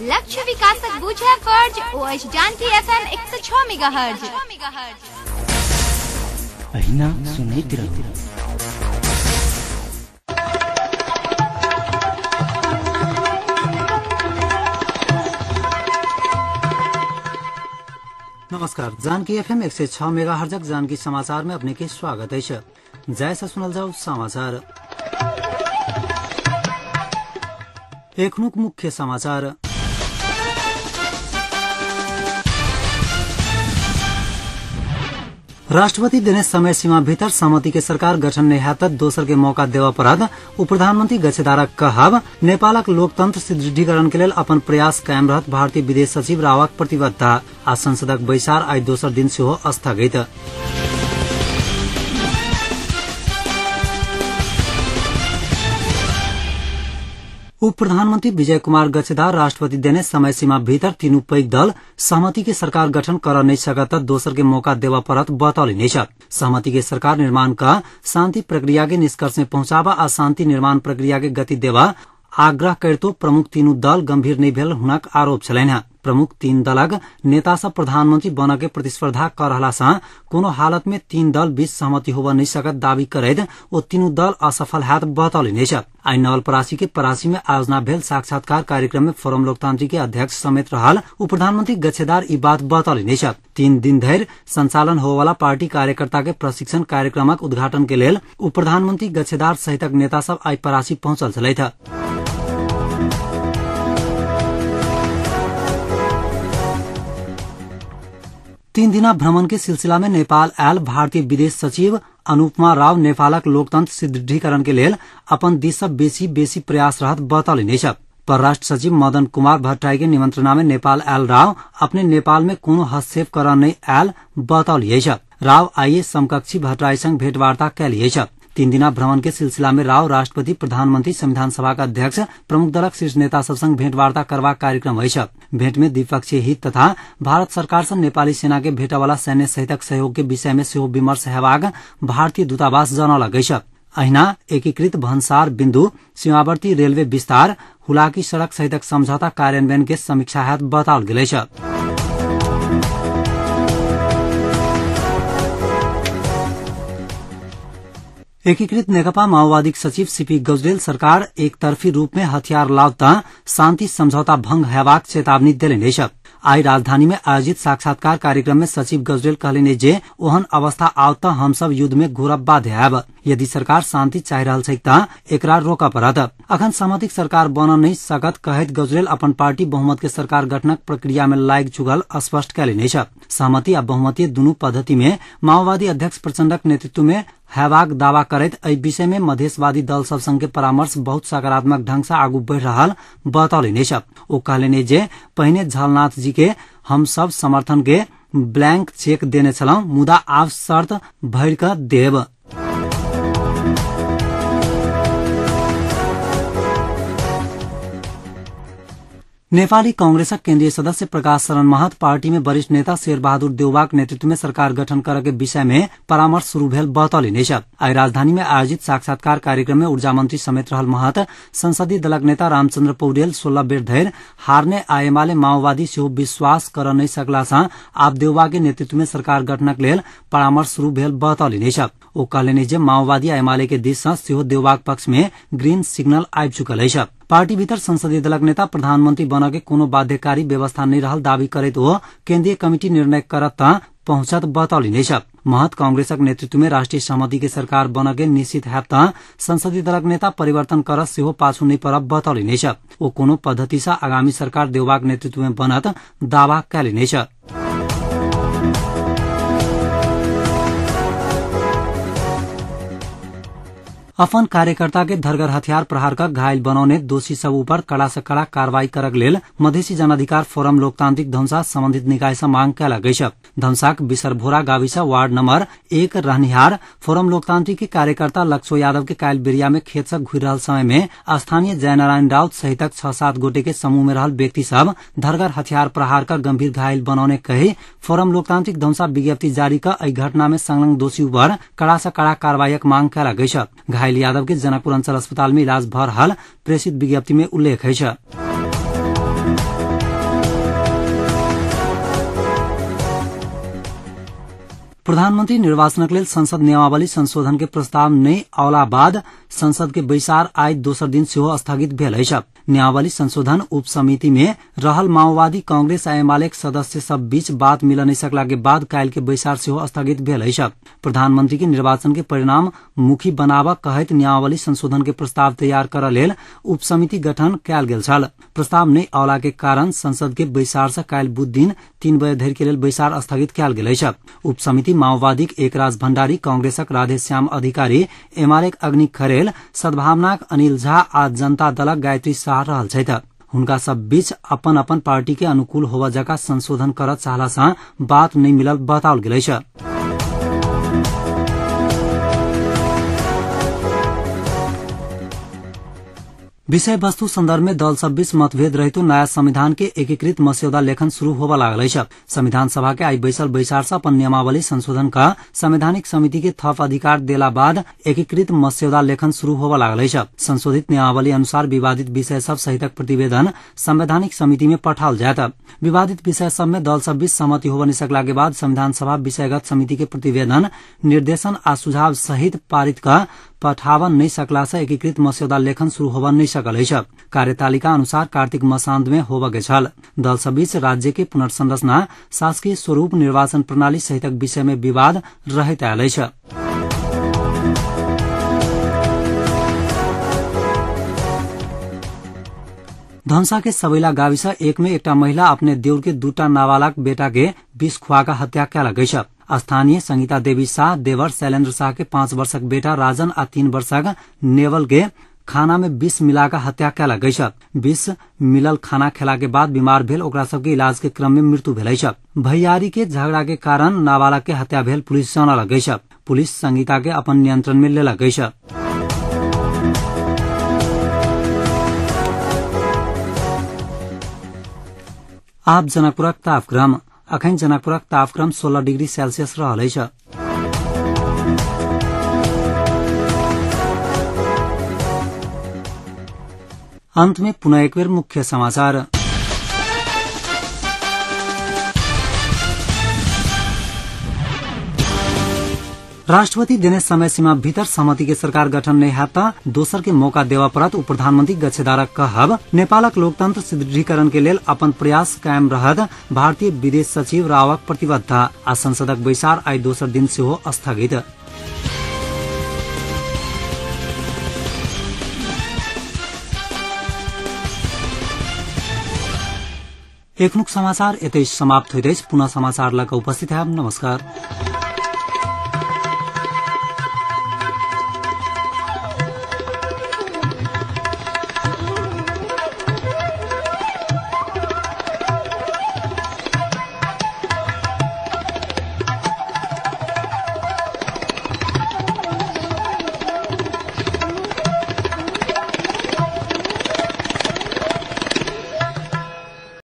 लक्ष्य विकासक बुझे फर्ज OH जानकी FM 106 मेगाहर्ज अहिना सुनैत रहू। नमस्कार, जानकी FM 106 मेगाहर्जक जानकी समाचार में अपने के स्वागत है। जैसा सुनल जाओ समाचार। एक मुख्य समाचार। राष्ट्रपति देने समय सीमा भीतर सहमति के सरकार गठन नेहातत दोसर के मौका देवा परद उप प्रधानमंत्री गच्छेदारक कहब। नेपालक लोकतंत्र सुदृढीकरण के लेल अपन प्रयास कायम रहत भारतीय विदेश सचिव रावक प्रतिबद्धता। आ संसदक बैसार आई दोसर दिन से हो स्थगित। उप प्रधानमंत्री विजय कुमार गच्छेदार राष्ट्रपति देने समय सीमा भीतर तीनू पैघ दल सहमति के सरकार गठन कर नहीं सकत दोसर के मौका देवा परत बतौले सहमति के सरकार निर्माण का शांति प्रक्रिया के निष्कर्ष में पहुंचावा आ शांति निर्माण प्रक्रिया के गति देवा आग्रह करतो प्रमुख तीनू दल गंभीर नहीं भेल हुनक आरोप छलैन। प्रमुख तीन दलक नेता सब प्रधानमंत्री बन के प्रतिस्पर्धा कर रहला सा कोनो हालत में तीन दल बीच सहमति होब नहीं सकत दावी करैत ओ तीनू दल असफल हाथ बतौले आई नवलपरासी के परासी में आयोजना भेल साक्षात्कार कार्यक्रम में फोरम लोकतांत्रिक के अध्यक्ष समेत रहल उप प्रधानमंत्री गच्छेदार ई बात बतौले 3 दिन धरि संचालन होवाला पार्टी कार्यकर्ता के प्रशिक्षण कार्यक्रमक उद्घाटन के लेल उप प्रधानमंत्री गच्छेदार सहितक नेता सब आई परासी पहुंचल छलैथ। 3 दिना भ्रमण के सिलसिला में नेपाल आयल भारतीय विदेश सचिव अनुपमा राव नेपालक लोकतंत्र सुदृढीकरण के लेल अपन दिस बेसी प्रयास रहत बतौले परराष्ट्र सचिव मदन कुमार भट्टराई के निमंत्रणा में नेपाल आयल राव अपने नेपाल में कोनो हस्तक्षेप कर नहीं आयल बतौले राव आइए समकक्षी भट्टराई संग भेंटवार्ता कैलिए 3 दिना भ्रमण के सिलसिला में राव राष्ट्रपति प्रधानमंत्री संविधान सभा का अध्यक्ष प्रमुख दलक शीर्ष नेता सब संग भेंटवार्ता करवा कार्यक्रम है। भेंट में द्विपक्षीय हित तथा भारत सरकार से नेपाली सेना के भेटवाला सैन्य सहितक सहयोग के विषय में सेहो विमर्श हेबाक भारतीय दूतावास जनौलक अछि। अहिना एकीकृत भन्सार बिन्दु सीमावर्ती रेलवे विस्तार हुलाकी सड़क सहितक समझौता कार्यान्वयन के समीक्षा हेतु बताओल गेल अछि। एकीकृत नेकपा माओवादी सचिव सीपी गजरेल सरकार एकतर्फी रूप में हथियार लावता शांति समझौता भंग हेबाक चेतावनी देले आई राजधानी में आयोजित साक्षात्कार कार्यक्रम में सचिव गजरेल कहले जे ओहन अवस्था आवत हम सब युद्ध में घुरब बाध्य हैब। यदि सरकार शांति चाह रहल छै त एकरा रोक परत। अखन सहमतिक सरकार बन नहीं सकत कहैत गजरेल अपन पार्टी बहुमत के सरकार गठनक प्रक्रिया में लाग चुकल स्पष्ट कैले सहमति आ बहुमतीय दुनू पद्धति में माओवादी अध्यक्ष प्रचण्डक नेतृत्व में हेबाक दावा करैत एहि विषय में मधेशवादी दल सब संग के परामर्श बहुत सकारात्मक ढंग से आगू बढ़ रहल बतौले ओ कहले जे पहिने झलनाथ जी के हम सब समर्थन के ब्लैंक चेक देने छलौं मुदा आब शर्त भर क देब। नेपाली कांग्रेसक केन्द्रीय सदस्य प्रकाश शरण महत पार्टी में वरिष्ठ नेता शेर बहादुर देउवाक नेतृत्व में सरकार गठन करे के विषय में परामर्श शुरू भेल बतौले आई राजधानी में आयोजित साक्षात्कार कार्यक्रम में ऊर्जा मंत्री समेत रहल महत संसदीय दलक नेता रामचंद्र पौडेल 16 बेर धरि हारने आ एमाले माओवादी सेहो विश्वास कर नहीं सकला सा आप देउवा के नेतृत्व में सरकार गठनक लेल परामर्श शुरू भेल बतौले ओ कहले जे माओवादी आ एमाले के दिस से सेहो देउवाक पक्ष में ग्रीन सिग्नल आबि चुकल अछि। पार्टी भीतर संसदीय दलक नेता प्रधानमंत्री बन के कोनो बाध्यकारी व्यवस्था नहीं रहल दावी करैत ओ केंद्रीय कमिटी निर्णय करत पहुंचत बतौले महत कांग्रेसक नेतृत्व में राष्ट्रीय सहमति के सरकार बन के निश्चित हैत संसदीय दलक नेता परिवर्तन कर सेहो पाछू नहीं परब बतौले ओ कोनो पद्धति से आगामी सरकार देउवाक नेतृत्व में बनत दावा कैले अपन कार्यकर्ता के धरगर हथियार प्रहार कर घायल बनाउने दोषी सब ऊपर कड़ा से कड़ा कार्रवाई करक लेल मधेसी जनाधिकार फोरम लोकतांत्रिक धनुषा संबंधित निकाय से मांग कैल गई। धनुषाक बिसरभोरा गाविस वार्ड नंबर 1 रहनिहार फोरम लोकतांत्रिक के कार्यकर्ता लक्ष्य यादव के कायल बेरिया में खेत से घुर रहल समय में स्थानीय जयनारायण राउत सहितक 6-7 गोटे के समूह में रहल व्यक्ति सब धरगर हथियार प्रहार कर गंभीर घायल बनौने कही फोरम लोकतांत्रिक धनुषा विज्ञप्ति जारी कर एहि घटना में संलग्न दोषी ऊपर कड़ा से कड़ा कार्रवाई मांग कैल गई। घायल यादव के जनकपुर अंचल अस्पताल में इलाज भ रहल प्रेषित विज्ञप्ति में उल्लेख है। प्रधानमन्त्री निर्वाचनक लेल संसद नियमावली संशोधन के प्रस्ताव नै आउला बाद संसद के बैसार आइ दोसर दिन सेहो स्थगित भेल अछि। नियमावली संशोधन उप समिति में रहल माओवादी कांग्रेस आ एमालेक सदस्य सब बीच बात मिल नै सकला के बाद काल्हि के बैसार सेहो स्थगित भेल अछि। प्रधानमंत्री के निर्वाचन के परिणाम मुखी बनाबा कहैत नियमावली संशोधन के प्रस्ताव तैयार करऽ लेल उप समिति गठन कयल गेल छल। प्रस्ताव नै आउला के कारण संसद के बैसार से काल्हि बुध दिन 3 बजे धरि के लेल बैसार स्थगित कयल गेल अछि। उप समिति माओवादीक एकराज भण्डारी, कांग्रेसक राधेश्याम अधिकारी, एमालेक अग्नि खरेल, सद्भावनाक अनिल झा आ जनता दलक गायत्री शाह रहल छथि। हुनका सब बीच अपन अपन पार्टी के अनुकूल होबा जका संशोधन करऽ चाहला सँ बात नै मिलल बताओल गेल अछि। विषय वस्तु संदर्भ में दल सब बीच मतभेद रहितो नया संविधान के एकीकृत मस्यौदा लेखन शुरू होबा लागल अछि। संविधान सभा के आई बैसल बैसार से अपन नियमावली संशोधन का संवैधानिक समिति के थप अधिकार देला बाद एकीकृत मस्यौदा लेखन शुरू होबा लागल अछि। संशोधित नियमावली अनुसार विवादित विषय सब सहितक प्रतिवेदन संवैधानिक समिति में पठाओल जायत। विवादित विषय सब में दल सब बीच सहमति होबा नै सकला के बाद संविधान सभा विषयगत समिति के प्रतिवेदन, निर्देशन आ सुझाव सहित पारित का पठावन नै सकला से एकीकृत मस्यौदा लेखन शुरू होबा नै सकल अछि। कार्यतालिका अनुसार कार्तिक मसान्त में होबा के छल। दल सब बीच राज्य के पुनर्संरचना, शासकीय स्वरूप, निर्वाचन प्रणाली सहितक विषय में विवाद रहैत आयल अछि। धनसा के सबैला गाविस 1 में एकटा महिला अपने देउर के 2टा नाबालक बेटा के विष खुआका हत्या कयलक अछि। स्थानीय संगीता देवी शाह, देवर शैलेन्द्र शाह के 5 वर्षक बेटा राजन आ 3 वर्षक नेवल के खाना में विष मिलाकर हत्या कयलक अछि। विष मिलल खाना खेला के बाद बीमार भेल ओकरा सबके इलाज के क्रम में मृत्यु भेल अछि। भैयारी के झगड़ा के कारण नाबालक के हत्या भेल पुलिस जानलक अछि। पुलिस संगीता के अपन नियंत्रण में लेलक अछि। आप जनकपुरक तापक्रम अखन जनकपुरक तापक्रम 16 डिग्री सेल्सियस रहल अछि। अंत में पुनः एक बेर मुख्य समाचार। राष्ट्रपति देने समय सीमा भीतर सहमति के सरकार गठन नहीं हाता दोसर के मौका देवा परत उप प्रधानमंत्री गच्छेदारक कहब। नेपालक लोकतंत्र सुदृढीकरण के लेल अपन प्रयास कायम रहत भारतीय विदेश सचिव रावक प्रतिबद्धता। आ संसदक बैसार आई दोसर दिन सेहो स्थगित। एखनुक समाचार एतै समाप्त होइतै। पुनः समाचार लग उपस्थित है। नमस्कार।